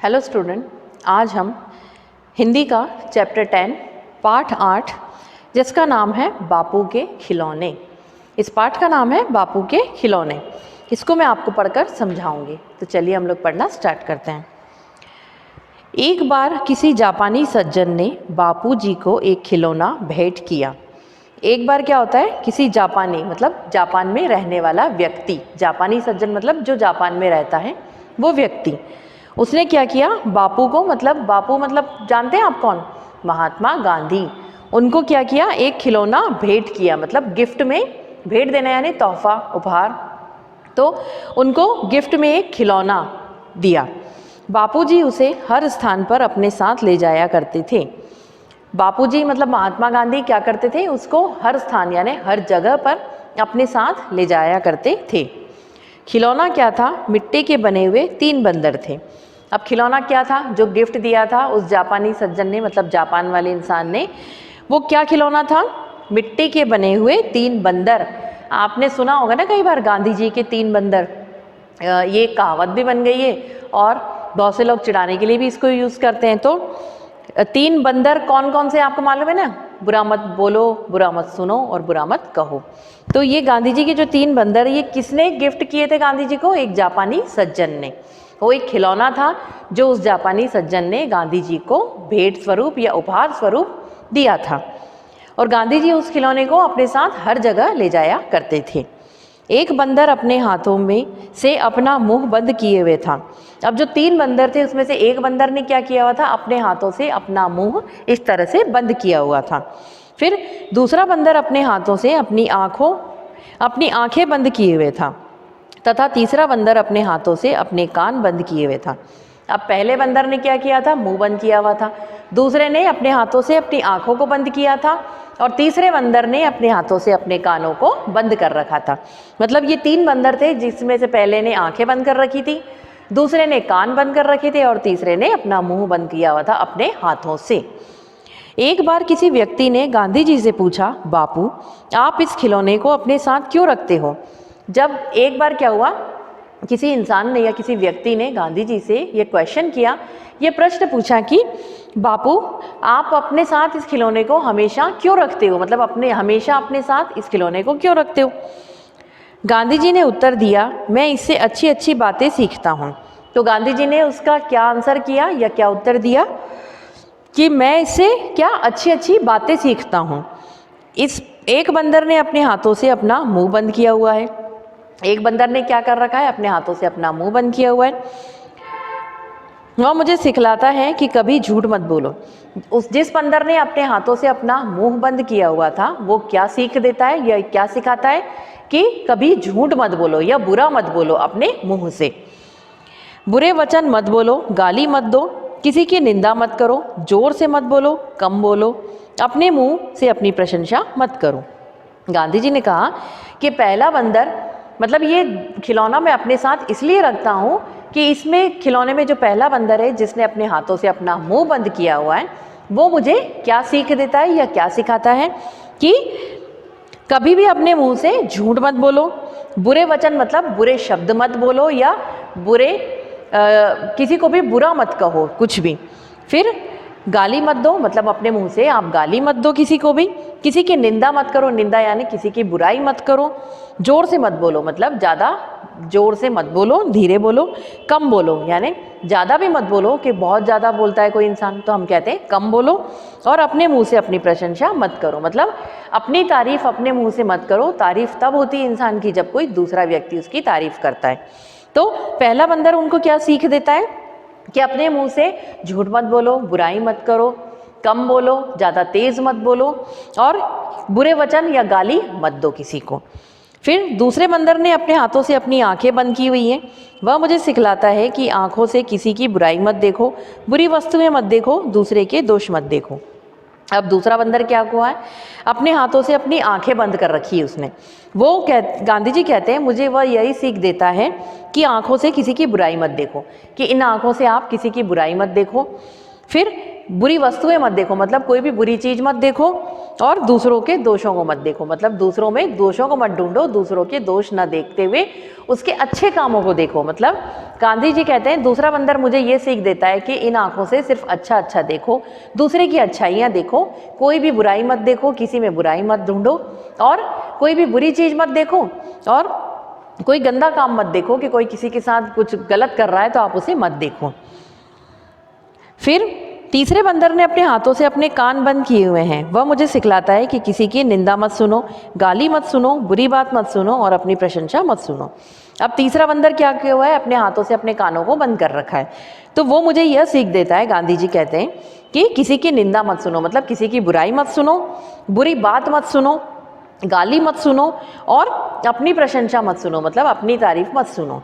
Hello student, आज हम हिंदी का चैप्टर 10 पाठ 8 जिसका नाम है बापू के खिलौने। इस पाठ का नाम है बापू के खिलौने। इसको मैं आपको पढ़कर समझाऊंगी। तो चलिए हम लोग पढ़ना स्टार्ट करते हैं। एक बार किसी जापानी सज्जन ने बापू जी को एक खिलौना भेंट किया। एक बार क्या होता है, किसी जापानी मतलब जापान में रहने वाला व्यक्ति, जापानी सज्जन मतलब जो जापान में रहता है वो व्यक्ति, उसने क्या किया, बापू को बापू मतलब जानते हैं आप कौन, महात्मा गांधी, उनको क्या किया, एक खिलौना भेंट किया, मतलब गिफ्ट में, भेंट देना यानी तोहफा उपहार, तो उनको गिफ्ट में एक खिलौना दिया। बापूजी उसे हर स्थान पर अपने साथ ले जाया करते थे। बापूजी मतलब महात्मा गांधी क्या करते थे, उसको हर स्थान यानी हर जगह पर अपने साथ ले जाया करते थे। खिलौना क्या था, मिट्टी के बने हुए 3 बंदर थे। अब खिलौना क्या था, जो गिफ्ट दिया था उस जापानी सज्जन ने, मतलब जापान वाले इंसान ने, वो क्या खिलौना था, मिट्टी के बने हुए 3 बंदर। आपने सुना होगा ना कई बार गांधी जी के 3 बंदर, ये कहावत भी बन गई है और बहुत से लोग चिढ़ाने के लिए भी इसको यूज़ करते हैं। तो 3 बंदर कौन कौन से आपको मालूम है ना, बुरा मत बोलो, बुरा मत सुनो और बुरा मत कहो। तो ये गांधी जी के जो 3 बंदर, ये किसने गिफ्ट किए थे गांधी जी को, एक जापानी सज्जन ने। वो एक खिलौना था जो उस जापानी सज्जन ने गांधी जी को भेंट स्वरूप या उपहार स्वरूप दिया था, और गांधी जी उस खिलौने को अपने साथ हर जगह ले जाया करते थे। एक बंदर अपने हाथों में से अपना मुंह बंद किए हुए था। अब जो 3 बंदर थे उसमें से एक बंदर ने क्या किया हुआ था, अपने हाथों से अपना मुंह इस तरह से बंद किया हुआ था। फिर दूसरा बंदर अपने हाथों से अपनी आंखें बंद किए हुए था, तथा तीसरा बंदर अपने हाथों से अपने कान बंद किए हुए था। अब पहले बंदर ने क्या किया था, मुंह बंद किया हुआ था, दूसरे ने अपने हाथों से अपनी आंखों को बंद किया था, और तीसरे बंदर ने अपने हाथों से अपने कानों को बंद कर रखा था। मतलब ये 3 बंदर थे, जिसमें से पहले ने आंखें बंद कर रखी थी, दूसरे ने कान बंद कर रखे थे, और तीसरे ने अपना मुंह बंद किया हुआ था अपने हाथों से। एक बार किसी व्यक्ति ने गांधी जी से पूछा, बापू आप इस खिलौने को अपने साथ क्यों रखते हो। जब एक बार क्या हुआ, किसी इंसान ने या किसी व्यक्ति ने गांधी जी से ये क्वेश्चन किया, ये प्रश्न पूछा कि बापू आप अपने साथ इस खिलौने को हमेशा क्यों रखते हो, मतलब हमेशा अपने साथ इस खिलौने को क्यों रखते हो। गांधी जी ने उत्तर दिया, मैं इससे अच्छी अच्छी बातें सीखता हूँ। तो गांधी जी ने उसका क्या आंसर किया या क्या उत्तर दिया कि मैं इससे क्या अच्छी अच्छी बातें सीखता हूँ। इस एक बंदर ने अपने हाथों से अपना मुंह बंद किया हुआ है, एक बंदर ने क्या कर रखा है, अपने हाथों से अपना मुंह बंद किया हुआ है। वह मुझे सिखलाता है कि कभी झूठ मत बोलो। जिस बंदर ने अपने हाथों से अपना मुंह बंद किया हुआ था, वो क्या सीख देता है या क्या सिखाता है कि कभी झूठ मत बोलो या बुरा मत बोलो अपने मुंह से। बुरे वचन मत बोलो, गाली मत दो, किसी की निंदा मत करो, जोर से मत बोलो, कम बोलो, अपने मुंह से अपनी प्रशंसा मत करो। गांधी जी ने कहा कि पहला बंदर, मतलब ये खिलौना मैं अपने साथ इसलिए रखता हूँ कि इसमें खिलौने में जो पहला बंदर है जिसने अपने हाथों से अपना मुंह बंद किया हुआ है, वो मुझे क्या सीख देता है या क्या सिखाता है कि कभी भी अपने मुंह से झूठ मत बोलो, बुरे वचन मतलब बुरे शब्द मत बोलो, या किसी को भी बुरा मत कहो कुछ भी। फिर गाली मत दो, मतलब अपने मुंह से आप गाली मत दो किसी को भी, किसी की निंदा मत करो, निंदा यानी किसी की बुराई मत करो, जोर से मत बोलो मतलब ज़्यादा जोर से मत बोलो, धीरे बोलो, कम बोलो यानी ज़्यादा भी मत बोलो कि बहुत ज़्यादा बोलता है कोई इंसान तो हम कहते हैं कम बोलो, और अपने मुंह से अपनी प्रशंसा मत करो, मतलब अपनी तारीफ़ अपने मुंह से मत करो। तारीफ़ तब होती है इंसान की जब कोई दूसरा व्यक्ति उसकी तारीफ़ करता है। तो पहला बंदर उनको क्या सीख देता है कि अपने मुंह से झूठ मत बोलो, बुराई मत करो, कम बोलो, ज़्यादा तेज़ मत बोलो, और बुरे वचन या गाली मत दो किसी को। फिर दूसरे बंदर ने अपने हाथों से अपनी आंखें बंद की हुई हैं। वह मुझे सिखलाता है कि आंखों से किसी की बुराई मत देखो, बुरी वस्तुएं मत देखो, दूसरे के दोष मत देखो। अब दूसरा बंदर क्या हुआ है, अपने हाथों से अपनी आंखें बंद कर रखी है उसने। गांधी जी कहते हैं मुझे वह यही सीख देता है कि आंखों से किसी की बुराई मत देखो, कि इन आंखों से आप किसी की बुराई मत देखो। फिर बुरी वस्तुएं मत देखो, मतलब कोई भी बुरी चीज़ मत देखो, और दूसरों के दोषों को मत देखो, मतलब दूसरों में दोषों को मत ढूंढो, दूसरों के दोष न देखते हुए उसके अच्छे कामों को देखो। मतलब गांधी जी कहते हैं दूसरा बंदर मुझे ये सीख देता है कि इन आंखों से सिर्फ अच्छा अच्छा देखो, दूसरे की अच्छाइयाँ देखो, कोई भी बुराई मत देखो, किसी में बुराई मत ढूंढो, और कोई भी बुरी चीज़ मत देखो, और कोई गंदा काम मत देखो कि कोई किसी के साथ कुछ गलत कर रहा है तो आप उसे मत देखो। फिर तीसरे बंदर ने अपने हाथों से अपने कान बंद किए हुए हैं, वह मुझे सिखलाता है कि किसी की निंदा मत सुनो, गाली मत सुनो, बुरी बात मत सुनो और अपनी प्रशंसा मत सुनो। अब तीसरा बंदर क्या किया हुआ है, अपने हाथों से अपने कानों को बंद कर रखा है। तो वो मुझे यह सीख देता है, गांधी जी कहते हैं कि किसी की निंदा मत सुनो, मतलब किसी की बुराई मत सुनो, बुरी बात मत सुनो, गाली मत सुनो और अपनी प्रशंसा मत सुनो, मतलब अपनी तारीफ मत सुनो।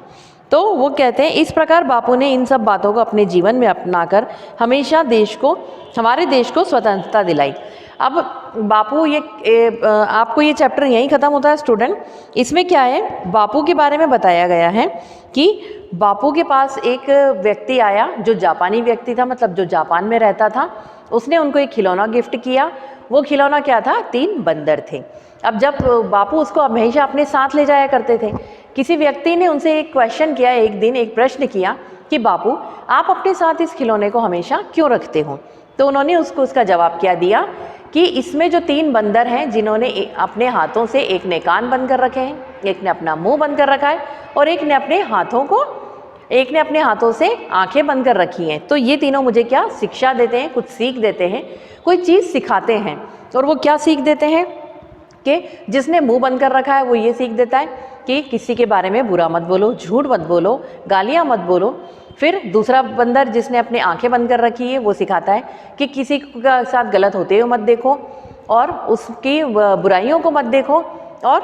तो वो कहते हैं इस प्रकार बापू ने इन सब बातों को अपने जीवन में अपनाकर हमेशा हमारे देश को स्वतंत्रता दिलाई। अब बापू आपको ये चैप्टर यहीं ख़त्म होता है स्टूडेंट। इसमें क्या है, बापू के बारे में बताया गया है कि बापू के पास एक व्यक्ति आया जो जापानी व्यक्ति था, मतलब जो जापान में रहता था। उसने उनको एक खिलौना गिफ्ट किया। वो खिलौना क्या था, 3 बंदर थे। अब जब बापू उसको हमेशा अपने साथ ले जाया करते थे, किसी व्यक्ति ने उनसे एक क्वेश्चन किया, एक दिन एक प्रश्न किया कि बापू आप अपने साथ इस खिलौने को हमेशा क्यों रखते हो। तो उन्होंने उसका जवाब क्या दिया कि इसमें जो 3 बंदर हैं जिन्होंने अपने हाथों से, एक ने कान बंद कर रखे हैं, एक ने अपना मुंह बंद कर रखा है और एक ने अपने हाथों से आंखें बंद कर रखी हैं। तो ये तीनों मुझे क्या शिक्षा देते हैं, कुछ सीख देते हैं, कोई चीज़ सिखाते हैं। और वो क्या सीख देते हैं कि जिसने मुंह बंद कर रखा है वो ये सीख देता है कि किसी के बारे में बुरा मत बोलो, झूठ मत बोलो, गालियाँ मत बोलो। फिर दूसरा बंदर जिसने अपनी आंखें बंद कर रखी है वो सिखाता है कि किसी के साथ गलत होते हुए मत देखो और उसकी बुराइयों को मत देखो और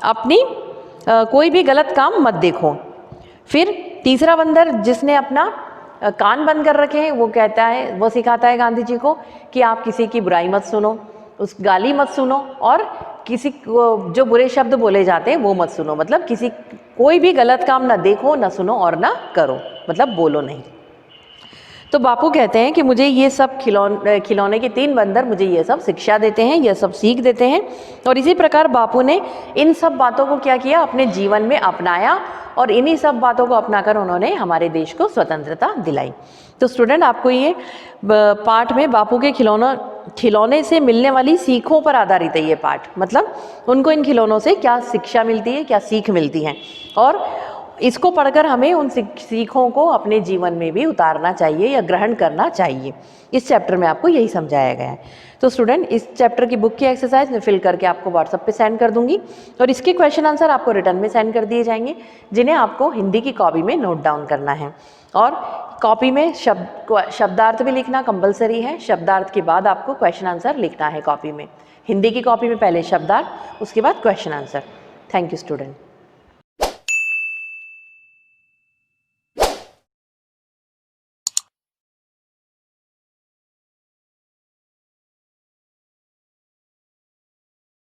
अपनी कोई भी गलत काम मत देखो। फिर तीसरा बंदर जिसने अपना कान बंद कर रखे हैं वो सिखाता है गांधी जी को कि आप किसी की बुराई मत सुनो, उस गाली मत सुनो और किसी को जो बुरे शब्द बोले जाते हैं वो मत सुनो, मतलब कोई भी गलत काम ना देखो, ना सुनो और ना करो, मतलब बोलो नहीं। तो बापू कहते हैं कि मुझे ये सब खिलौने के 3 बंदर मुझे ये सब शिक्षा देते हैं, ये सब सीख देते हैं। और इसी प्रकार बापू ने इन सब बातों को क्या किया, अपने जीवन में अपनाया और इन्हीं सब बातों को अपनाकर उन्होंने हमारे देश को स्वतंत्रता दिलाई। तो स्टूडेंट आपको ये पाठ में बापू के खिलौने से मिलने वाली सीखों पर आधारित है ये पाठ, मतलब उनको इन खिलौनों से क्या शिक्षा मिलती है, क्या सीख मिलती है और इसको पढ़कर हमें उन सीखों को अपने जीवन में भी उतारना चाहिए या ग्रहण करना चाहिए। इस चैप्टर में आपको यही समझाया गया है। तो स्टूडेंट इस चैप्टर की बुक की एक्सरसाइज मैं फिल करके आपको व्हाट्सएप पे सेंड कर दूंगी और इसके क्वेश्चन आंसर आपको रिटर्न में सेंड कर दिए जाएंगे, जिन्हें आपको हिंदी की कॉपी में नोट डाउन करना है। और कॉपी में शब्दार्थ भी लिखना कंपलसरी है। शब्दार्थ के बाद आपको क्वेश्चन आंसर लिखना है कॉपी में। हिंदी की कॉपी में पहले शब्दार्थ, उसके बाद question answer. Thank you student.